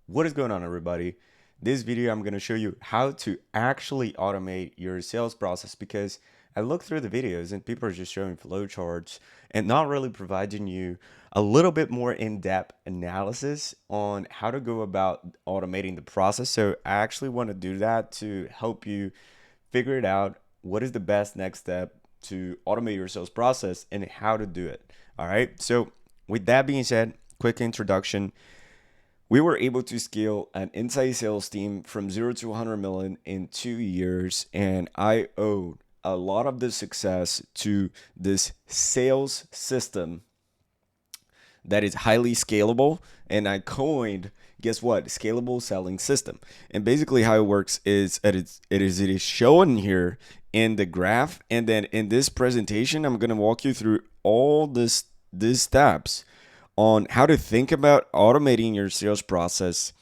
What is going on, everybody? This video I'm going to show you how to actually automate your sales process, because I looked through the videos and people are just showing flowcharts and not really providing you a little bit more in-depth analysis on how to go about automating the process. So I actually want to do that to help you figure it out. What is the best next step to automate your sales process and how to do it? All right. So with that being said, quick introduction. We were able to scale an inside sales team from 0 to 100 million in 2 years, and I owe a lot of the success to this sales system that is highly scalable. And I coined, guess what, scalable selling system. And basically how it works is it is shown here in the graph, and then in this presentation I'm going to walk you through all these steps on how to think about automating your sales process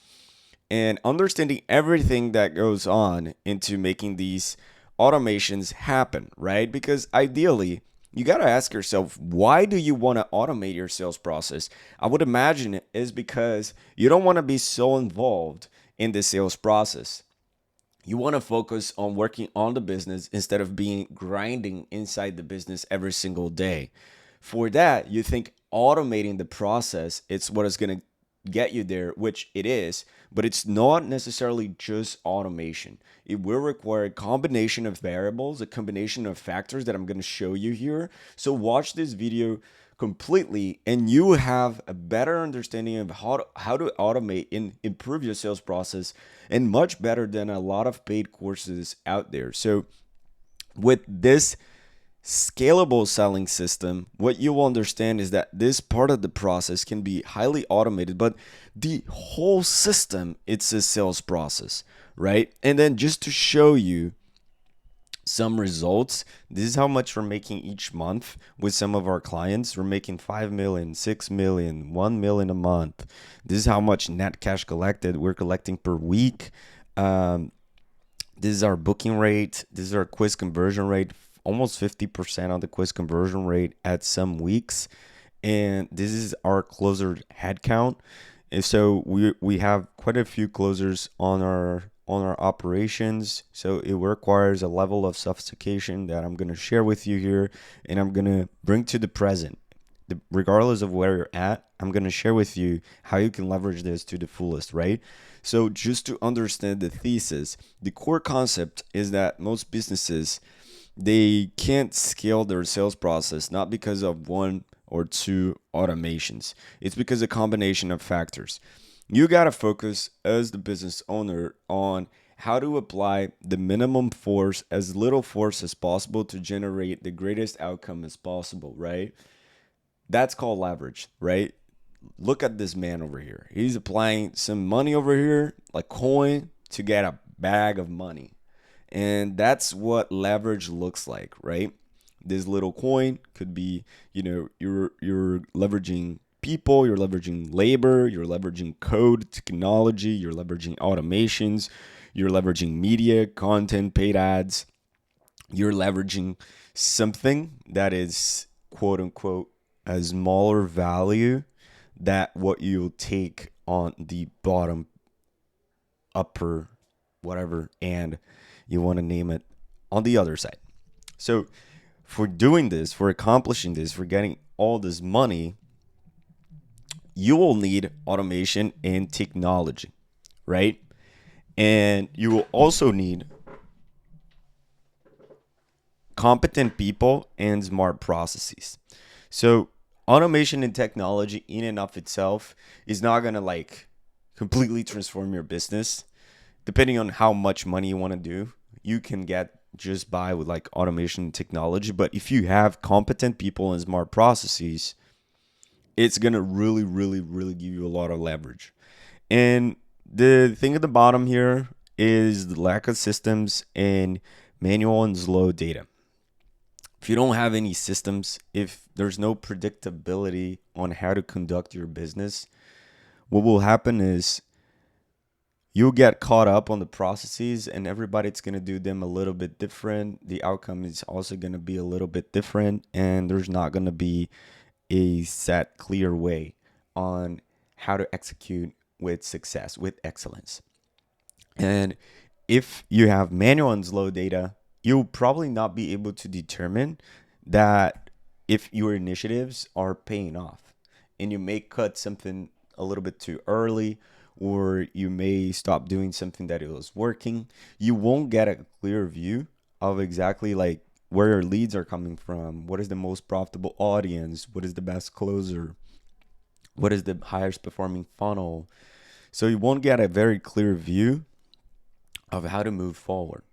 and understanding everything that goes on into making these automations happen, right? Because ideally, you got to ask yourself, why do you want to automate your sales process? I would imagine it is because you don't want to be so involved in the sales process. You want to focus on working on the business instead of being grinding inside the business every single day. For that, you think automating the process, it's what is going to get you there, which it is, but it's not necessarily just automation. It will require a combination of variables, a combination of factors that I'm going to show you here. So watch this video completely and you have a better understanding of how to automate and improve your sales process, and much better than a lot of paid courses out there. So with this scalable selling system, what you will understand is that this part of the process can be highly automated, but the whole system, it's a sales process, right? And then just to show you some results, this is how much we're making each month with some of our clients. We're making 5 million, 6 million, 1 million a month. This is how much net cash collected we're collecting per week. This is our booking rate. This is our quiz conversion rate, almost 50% on the quiz conversion rate at some weeks. And this is our closer head count. And so we have quite a few closers on our operations. So it requires a level of sophistication that I'm going to share with you here, and I'm going to bring to the present. Regardless of where you're at, I'm going to share with you how you can leverage this to the fullest, right? So just to understand the thesis, the core concept is that most businesses, they can't scale their sales process, not because of one or two automations. It's because of a combination of factors. You got to focus as the business owner on how to apply the minimum force, as little force as possible, to generate the greatest outcome as possible, right? That's called leverage, right? Look at this man over here. He's applying some money over here, like coin, to get a bag of money. And that's what leverage looks like, right? This little coin could be, you're leveraging people, you're leveraging labor, you're leveraging code, technology, you're leveraging automations, you're leveraging media, content, paid ads, you're leveraging something that is quote unquote a smaller value that what you'll take on the bottom, upper, whatever, and you want to name it on the other side. So for doing this, for accomplishing this, for getting all this money, you will need automation and technology, right? And you will also need competent people and smart processes. So automation and technology in and of itself is not going to like completely transform your business. Depending on how much money you want to do, you can get just by with like automation and technology. But if you have competent people and smart processes, it's going to really, really, really give you a lot of leverage. And the thing at the bottom here is the lack of systems and manual and slow data. If you don't have any systems, if there's no predictability on how to conduct your business, what will happen is you'll get caught up on the processes, and everybody's going to do them a little bit different. The outcome is also going to be a little bit different, and there's not going to be a set clear way on how to execute with success, with excellence. And if you have manual and slow data, you'll probably not be able to determine that if your initiatives are paying off. And you may cut something a little bit too early, or you may stop doing something that it was working. You won't get a clear view of exactly like where your leads are coming from, what is the most profitable audience, what is the best closer, what is the highest performing funnel. So you won't get a very clear view of how to move forward.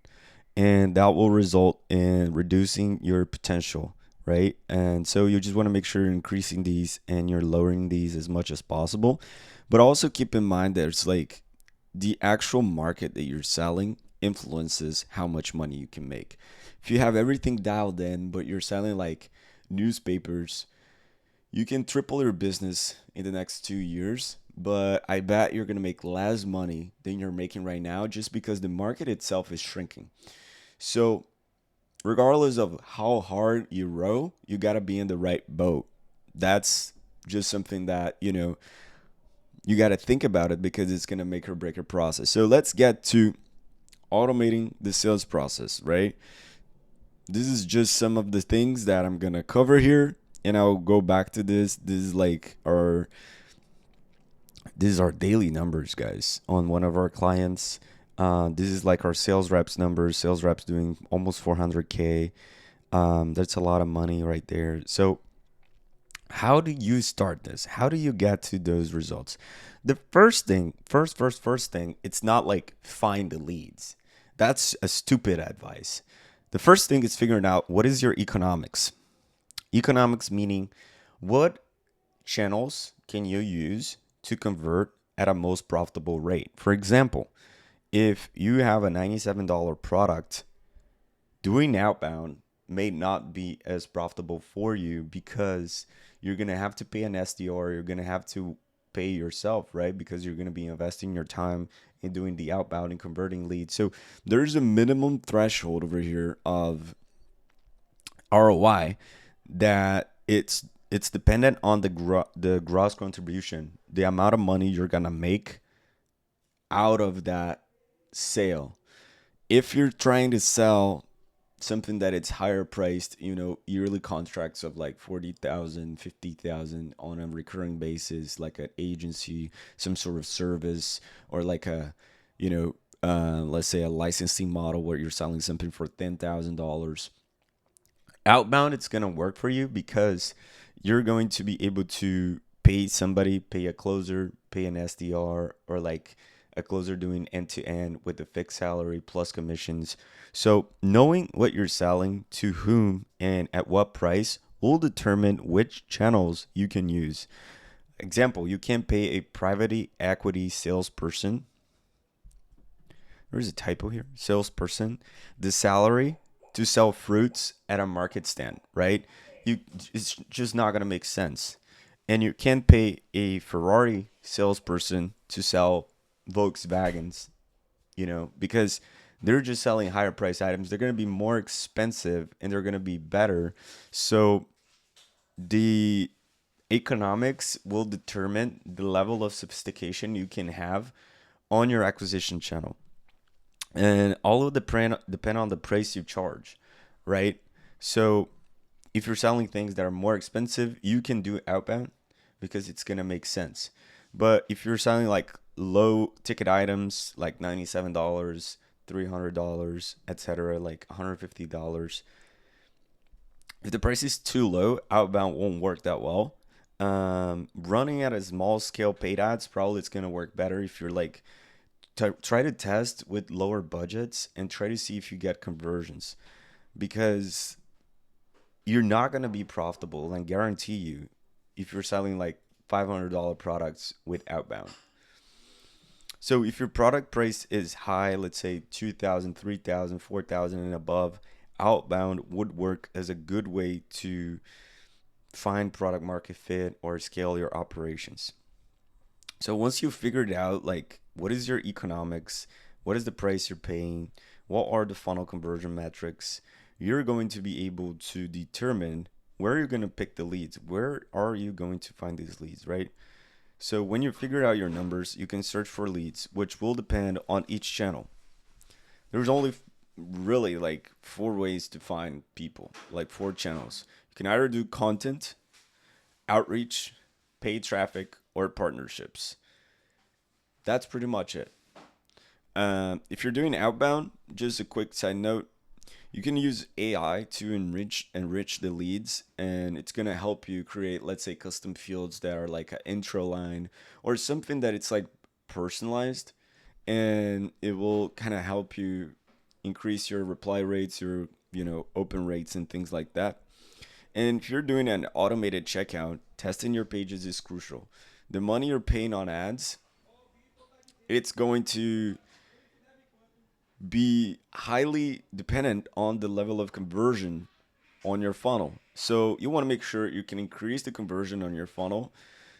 And that will result in reducing your potential, right? And so you just want to make sure you're increasing these and you're lowering these as much as possible. But also keep in mind that it's like the actual market that you're selling influences how much money you can make. If you have everything dialed in, but you're selling like newspapers, you can triple your business in the next 2 years, but I bet you're going to make less money than you're making right now just because the market itself is shrinking. So, regardless of how hard you row, you got to be in the right boat. That's just something that, you got to think about it because it's going to make or break your process. So, let's get to automating the sales process, right? This is just some of the things that I'm going to cover here, and I'll go back to this. This is our daily numbers, guys, on one of our clients. This is like our sales reps numbers. Sales reps doing almost 400K. That's a lot of money right there. So how do you start this? How do you get to those results? The first thing, first thing, it's not like find the leads. That's a stupid advice. The first thing is figuring out what is your economics. Economics meaning what channels can you use to convert at a most profitable rate. For example, if you have a $97 product, doing outbound may not be as profitable for you because you're going to have to pay an SDR, you're going to have to pay yourself, right? Because you're going to be investing your time in doing the outbound and converting leads. So there's a minimum threshold over here of ROI that it's dependent on the gross contribution, the amount of money you're gonna make out of that sale. If you're trying to sell something that it's higher priced, yearly contracts of like 40,000, 50,000 on a recurring basis, like an agency, some sort of service, or like let's say a licensing model where you're selling something for $10,000. Outbound, it's going to work for you because you're going to be able to pay somebody, pay a closer, pay an SDR, or like a closer doing end to end with a fixed salary plus commissions. So knowing what you're selling to whom and at what price will determine which channels you can use. Example, you can pay a private equity salesperson. There's a typo here. Salesperson, the salary to sell fruits at a market stand, right? It's just not gonna make sense. And you can't pay a Ferrari salesperson to sell Volkswagens, because they're just selling higher price items. They're gonna be more expensive and they're gonna be better. So the economics will determine the level of sophistication you can have on your acquisition channel. And all of the depend on the price you charge, right? So if you're selling things that are more expensive, you can do outbound because it's gonna make sense. But if you're selling like low ticket items like $97, $300, etc., like $150, if the price is too low, outbound won't work that well. Running at a small scale paid ads, probably it's gonna work better if you're like try to test with lower budgets and try to see if you get conversions, because you're not going to be profitable, and guarantee you, if you're selling like $500 products with outbound. So if your product price is high, let's say 2,000, 3,000, 4,000 and above, outbound would work as a good way to find product market fit or scale your operations. So once you figured out like what is your economics, what is the price you're paying, what are the funnel conversion metrics, you're going to be able to determine where you're going to pick the leads. Where are you going to find these leads, right? So when you figure out your numbers, you can search for leads, which will depend on each channel. There's only really like four ways to find people, like four channels. You can either do content, outreach, paid traffic, or partnerships. That's pretty much it. If you're doing outbound, just a quick side note, you can use AI to enrich the leads, and it's gonna help you create, let's say, custom fields that are like an intro line or something that it's like personalized, and it will kind of help you increase your reply rates, your open rates, and things like that. And if you're doing an automated checkout, testing your pages is crucial. The money you're paying on ads, it's going to be highly dependent on the level of conversion on your funnel. So you want to make sure you can increase the conversion on your funnel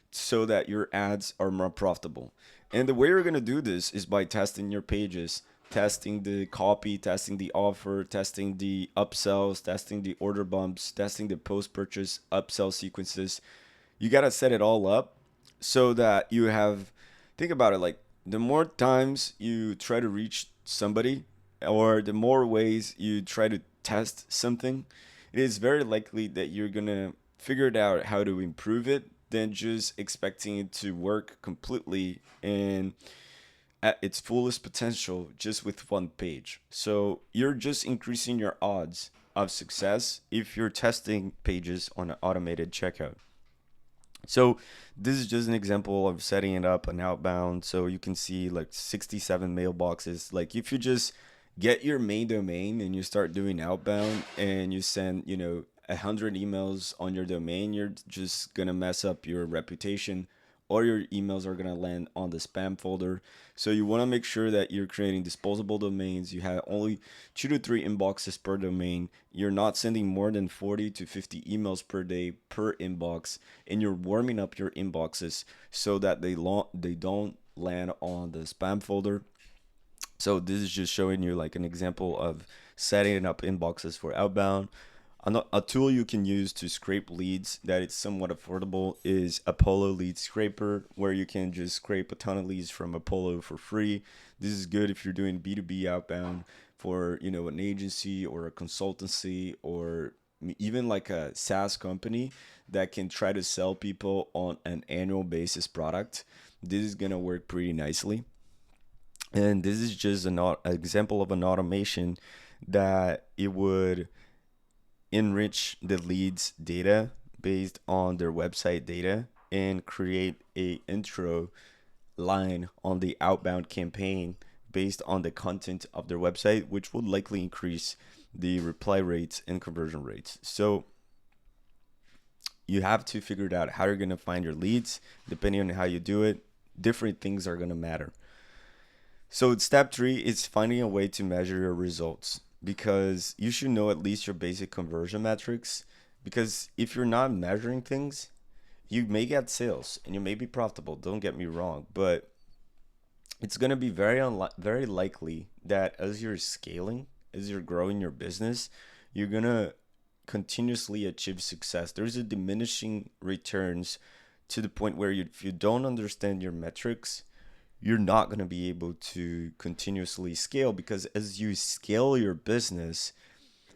so that your ads are more profitable. And the way you're going to do this is by testing your pages, testing the copy, testing the offer, testing the upsells, testing the order bumps, testing the post purchase upsell sequences. You got to set it all up so that you have, think about it, like the more times you try to reach somebody or the more ways you try to test something, it is very likely that you're going to figure it out how to improve it than just expecting it to work completely and at its fullest potential just with one page. So you're just increasing your odds of success if you're testing pages on an automated checkout. So this is just an example of setting it up an outbound. So you can see like 67 mailboxes. Like if you just get your main domain and you start doing outbound and you send, 100 emails on your domain, you're just gonna mess up your reputation, or your emails are gonna land on the spam folder. So you want to make sure that you're creating disposable domains. You have only 2 to 3 inboxes per domain. You're not sending more than 40 to 50 emails per day per inbox, and you're warming up your inboxes so that they don't land on the spam folder. So this is just showing you like an example of setting up inboxes for outbound. A tool you can use to scrape leads that it's somewhat affordable is Apollo Lead Scraper, where you can just scrape a ton of leads from Apollo for free. This is good if you're doing B2B outbound for, an agency or a consultancy or even like a SaaS company that can try to sell people on an annual basis product. This is going to work pretty nicely. And this is just an example of an automation that it would enrich the leads data based on their website data and create a intro line on the outbound campaign based on the content of their website, which would likely increase the reply rates and conversion rates. So you have to figure it out how you're going to find your leads. Depending on how you do it, different things are going to matter. So step 3 is finding a way to measure your results, because you should know at least your basic conversion metrics. Because if you're not measuring things, you may get sales and you may be profitable, don't get me wrong, but it's going to be very likely that as you're scaling, as you're growing your business, you're going to continuously achieve success. There's a diminishing returns to the point where if you don't understand your metrics, you're not going to be able to continuously scale, because as you scale your business,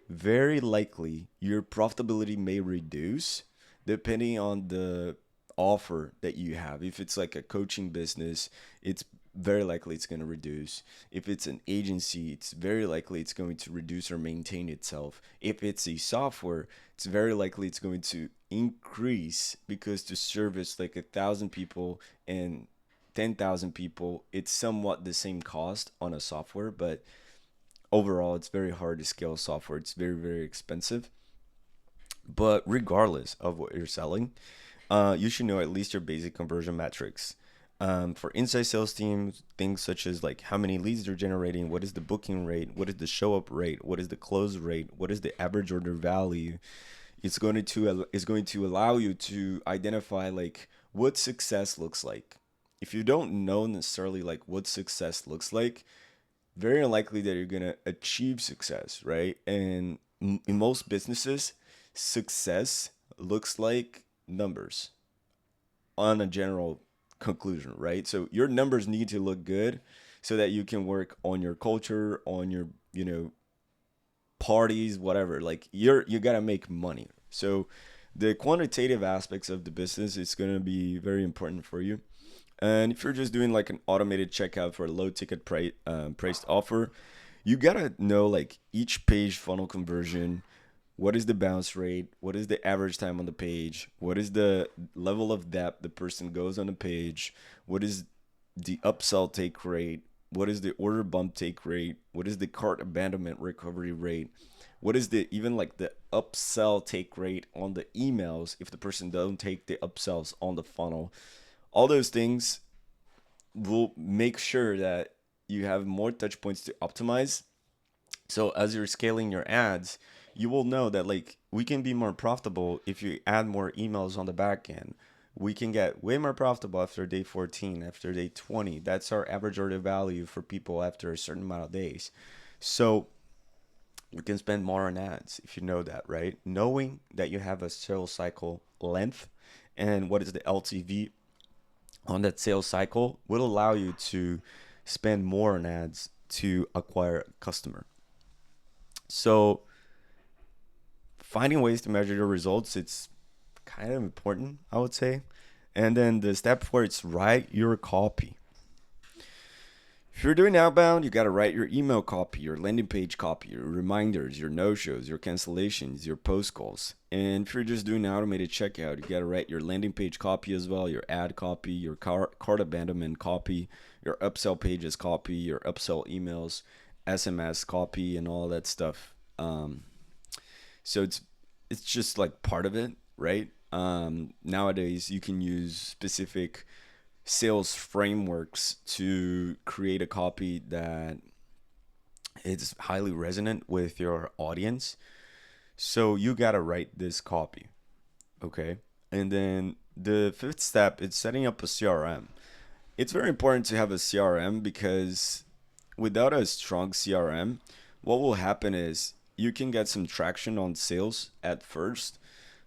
very likely your profitability may reduce depending on the offer that you have. If it's like a coaching business, it's very likely it's going to reduce. If it's an agency, it's very likely it's going to reduce or maintain itself. If it's a software, it's very likely it's going to increase, because to service like 1,000 people and 10,000 people, it's somewhat the same cost on a software, but overall it's very hard to scale software. It's very, very expensive. But regardless of what you're selling, you should know at least your basic conversion metrics. For inside sales teams, things such as like how many leads they're generating, what is the booking rate, what is the show up rate, what is the close rate, what is the average order value. It's going to allow you to identify like what success looks like. If you don't know necessarily like what success looks like, very unlikely that you're gonna achieve success, right? And in most businesses, success looks like numbers on a general conclusion, right? So your numbers need to look good so that you can work on your culture, on your, parties, whatever. Like you got to make money. So the quantitative aspects of the business is going to be very important for you. And if you're just doing like an automated checkout for a low ticket priced offer, you gotta know like each page funnel conversion. What is the bounce rate? What is the average time on the page? What is the level of depth the person goes on the page? What is the upsell take rate? What is the order bump take rate? What is the cart abandonment recovery rate? What is the even like the upsell take rate on the emails if the person doesn't take the upsells on the funnel? All those things will make sure that you have more touch points to optimize. So as you're scaling your ads, you will know that like we can be more profitable if you add more emails on the back end. We can get way more profitable after day 14, after day 20. That's our average order value for people after a certain amount of days. So you can spend more on ads if you know that, right? Knowing that you have a sales cycle length and what is the LTV on that sales cycle will allow you to spend more on ads to acquire a customer. So finding ways to measure your results, it's kind of important, I would say. And then the step 4, it's write your copy. If you're doing outbound, you got to write your email copy, your landing page copy, your reminders, your no-shows, your cancellations, your post calls. And if you're just doing automated checkout, you got to write your landing page copy as well, your ad copy, your cart abandonment copy, your upsell pages copy, your upsell emails, SMS copy, and all that stuff. So it's just like part of it, right? Nowadays, you can use specific sales frameworks to create a copy that is highly resonant with your audience. So you gotta write this copy, okay? And then the 5th step is setting up a CRM. It's very important to have a CRM because without a strong CRM, what will happen is you can get some traction on sales at first,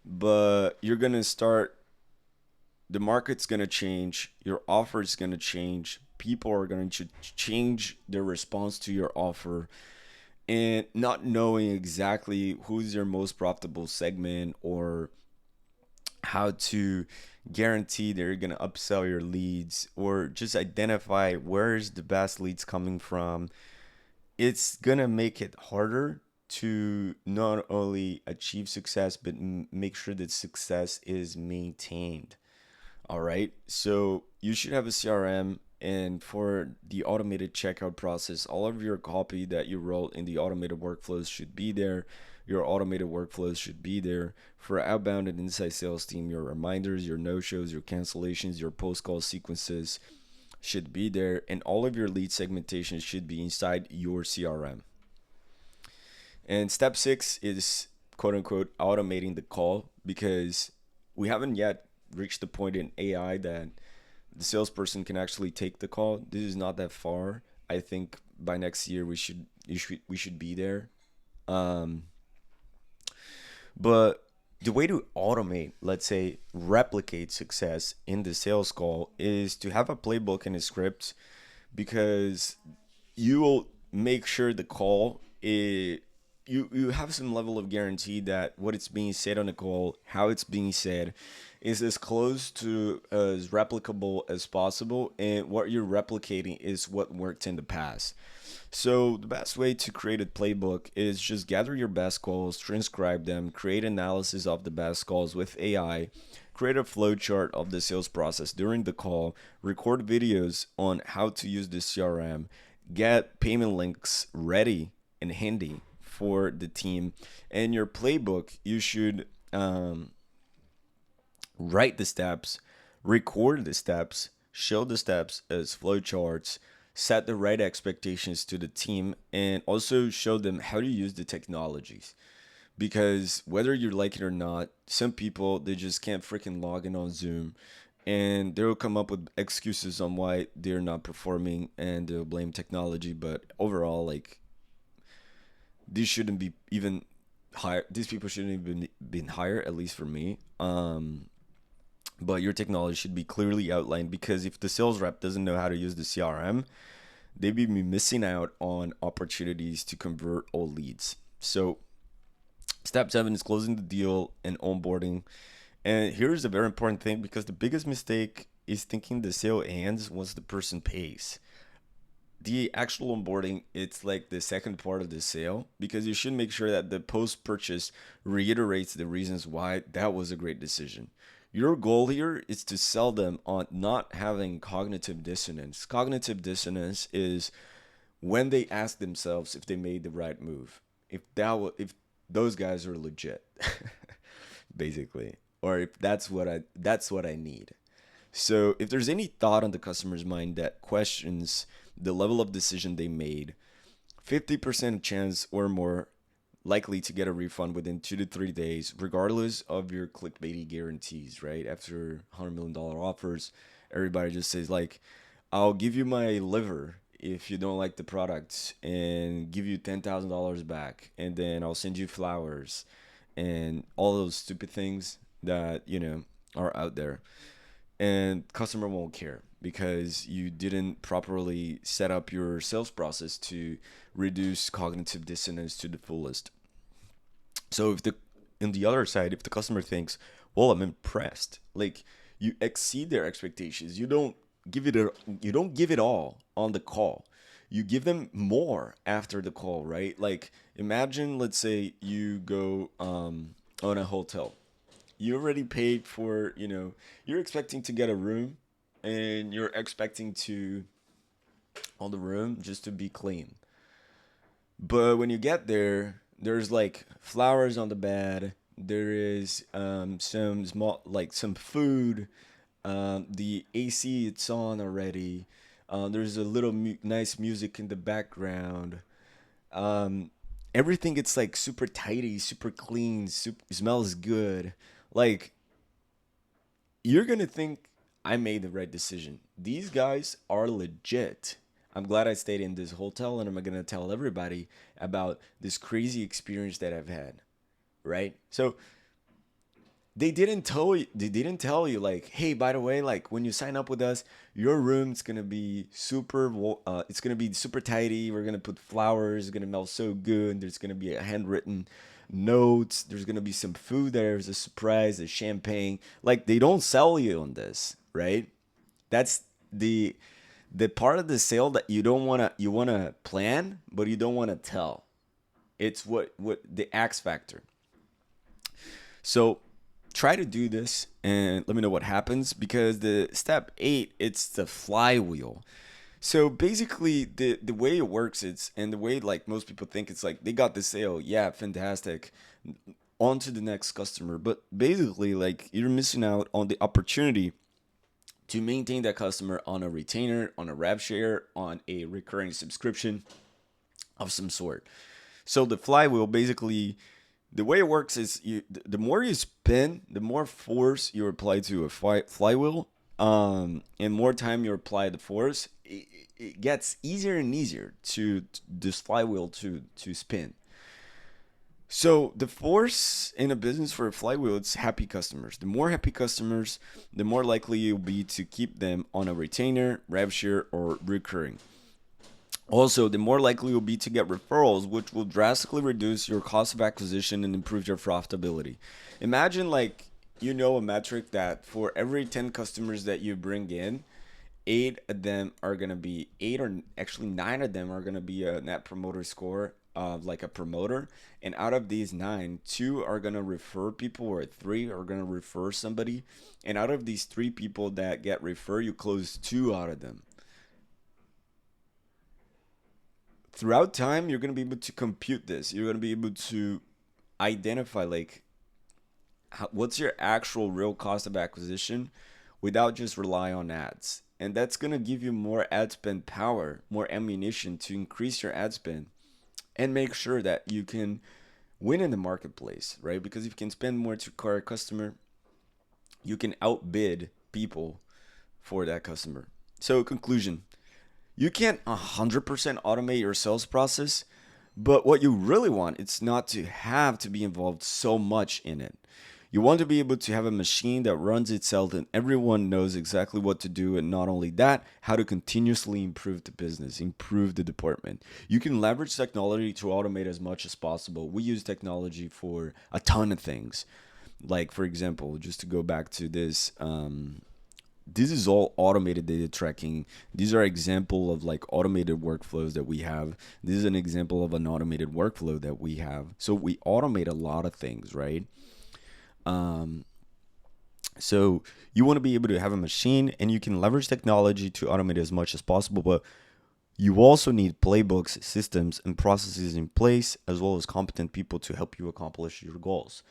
but you're gonna start, the market's going to change, your offer is going to change, people are going to change their response to your offer, and not knowing exactly who's your most profitable segment or how to guarantee they're going to upsell your leads or just identify where's the best leads coming from, it's going to make it harder to not only achieve success but make sure that success is maintained. All right. So you should have a CRM. And for the automated checkout process, all of your copy that you wrote in the automated workflows should be there. Your automated workflows should be there. For outbound and inside sales team, your reminders, your no-shows, your cancellations, your post-call sequences should be there. And all of your lead segmentation should be inside your CRM. And step 6 is quote unquote automating the call because we haven't yet reached the point in AI that the salesperson can actually take the call. This is not that far. I think by next year we should be there. Um, but the way to automate, let's say, replicate success in the sales call is to have a playbook and a script because you will make sure the call is, you have some level of guarantee that what it's being said on the call, how it's being said, is as close to as replicable as possible, and what you're replicating is what worked in the past. So the best way to create a playbook is just gather your best calls, transcribe them, create analysis of the best calls with AI, create a flowchart of the sales process during the call, record videos on how to use the CRM, get payment links ready and handy for the team. And your playbook, you should write the steps, record the steps, show the steps as flowcharts, set the right expectations to the team, and also show them how to use the technologies. Because whether you like it or not, some people, they just can't freaking log in on Zoom and they'll come up with excuses on why they're not performing and they'll blame technology. But overall, like, these shouldn't be even higher. These people shouldn't even been higher, at least for me. but your technology should be clearly outlined, because if the sales rep doesn't know how to use the CRM, they may be missing out on opportunities to convert all leads. So step 7 is closing the deal and onboarding. And here's a very important thing, because the biggest mistake is thinking the sale ends once the person pays. The actual onboarding, it's like the second part of the sale, because you should make sure that the post purchase reiterates the reasons why that was a great decision. Your goal here is to sell them on not having cognitive dissonance. Cognitive dissonance is when they ask themselves if they made the right move, if those guys are legit, basically, or if that's what I need. So if there's any thought on the customer's mind that questions the level of decision they made, 50% chance or more likely to get a refund within 2 to 3 days, regardless of your clickbaity guarantees, right? After $100 million offers, everybody just says like, I'll give you my liver if you don't like the product and give you $10,000 back. And then I'll send you flowers and all those stupid things that, are out there. And customer won't care because you didn't properly set up your sales process to reduce cognitive dissonance to the fullest. So if the on the other side, if the customer thinks, well, I'm impressed, like you exceed their expectations, you don't give it all on the call. You give them more after the call, right? Like imagine, let's say you go on a hotel. You already paid for, you're expecting to get a room, and you're expecting to on the room just to be clean. But when you get there, there's like flowers on the bed. There is some small, like some food. The AC it's on already. There's a little nice music in the background. Um, Everything gets like super tidy, super clean, smells good. Like you're gonna think I made the right decision. These guys are legit. I'm glad I stayed in this hotel, and I'm gonna tell everybody about this crazy experience that I've had. Right? So they didn't tell you like, hey, by the way, like when you sign up with us, your room's gonna be it's gonna be super tidy. We're gonna put flowers, it's gonna smell so good. There's gonna be a handwritten notes, there's gonna be some food, there's a surprise, a champagne. Like they don't sell you on this, right? That's the part of the sale that you wanna plan, but you don't wanna tell. It's what the X factor. So try to do this and let me know what happens, because the step 8, it's the flywheel. So basically the way it works, it's and the way like most people think, it's like they got the sale, yeah, fantastic, on to the next customer. But basically like you're missing out on the opportunity to maintain that customer on a retainer, on a rev share, on a recurring subscription of some sort. So the flywheel, basically, the way it works is the more you spin, the more force you apply to a flywheel, and more time you apply the force, it gets easier and easier to this flywheel to spin. So the force in a business for a flywheel, it's happy customers. The more happy customers, the more likely you'll be to keep them on a retainer, rev share, or recurring. Also, the more likely you'll be to get referrals, which will drastically reduce your cost of acquisition and improve your profitability. Imagine like a metric that for every 10 customers that you bring in, eight, or actually nine of them are gonna be a net promoter score of like a promoter. And out of these nine, two are gonna refer people, or three are gonna refer somebody. And out of these three people that get referred, you close two out of them. Throughout time, you're going to be able to compute this. You're going to be able to identify like what's your actual real cost of acquisition without just rely on ads. And that's going to give you more ad spend power, more ammunition to increase your ad spend and make sure that you can win in the marketplace, right? Because if you can spend more to acquire a customer, you can outbid people for that customer. So conclusion, you can't 100% automate your sales process, but what you really want, it's not to have to be involved so much in it. You want to be able to have a machine that runs itself and everyone knows exactly what to do. And not only that, how to continuously improve the business, improve the department. You can leverage technology to automate as much as possible. We use technology for a ton of things. Like, for example, just to go back to this, this is all automated data tracking. These are example of like automated workflows that we have. This is an example of an automated workflow that we have. So we automate a lot of things, right? Um, so you want to be able to have a machine, and you can leverage technology to automate as much as possible, but you also need playbooks, systems, and processes in place, as well as competent people to help you accomplish your goals.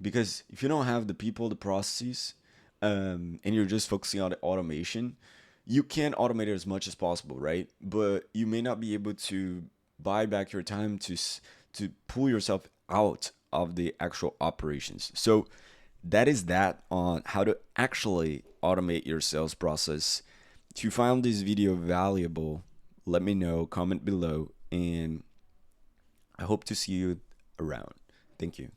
Because if you don't have the people, the processes, and you're just focusing on the automation, you can automate it as much as possible, right? But you may not be able to buy back your time to pull yourself out of the actual operations. So that is that on how to actually automate your sales process. If you found this video valuable, let me know, comment below, and I hope to see you around. Thank you.